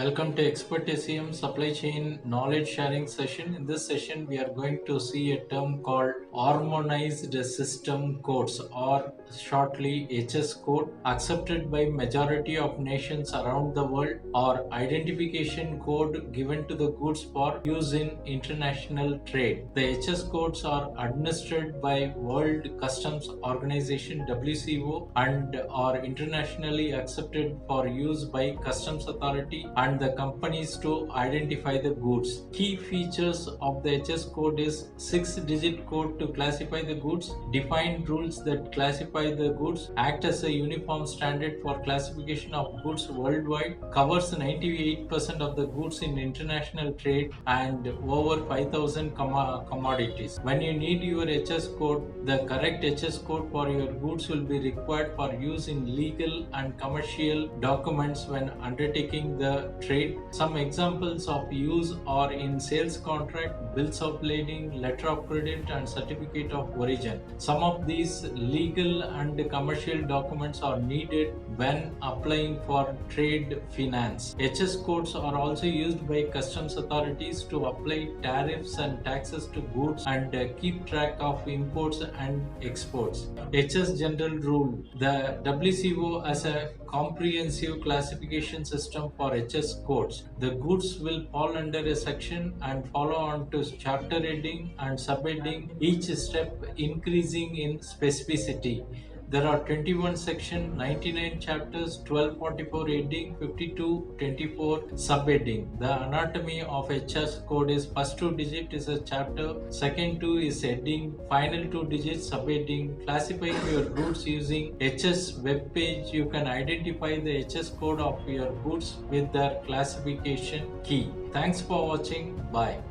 Welcome to Expert SEM Supply Chain Knowledge Sharing session. In this session, we are going to see a term called Harmonized System Codes, or shortly HS code, accepted by majority of nations around the world, or identification code given to the goods for use in international trade. The HS codes are administered by World Customs Organization WCO and are internationally accepted for use by customs authority and the companies to identify the goods. Key features of the HS code is 6-digit code to classify the goods, defined rules that classify the goods, act as a uniform standard for classification of goods worldwide, covers 98% of the goods in international trade and over 5,000 commodities. When you need your HS code, the correct HS code for your goods will be required for use in legal and commercial documents when undertaking the trade. Some examples of use are in sales contract, bills of lading, letter of credit, and certificate of origin. Some of these legal and commercial documents are needed when applying for trade finance. HS codes are also used by customs authorities to apply tariffs and taxes to goods and keep track of imports and exports. HS General Rule. The WCO has a comprehensive classification system for HS codes. The goods will fall under a section and follow on to chapter heading and subheading, each step increasing in specificity. There are 21 sections, 99 chapters, 1244 heading, 5224 subheading. The anatomy of HS code is first 2 digit is a chapter, second 2 is heading, final 2 digits subheading. Classifying your goods using HS web page, you can identify the HS code of your goods with their classification key. Thanks for watching. Bye.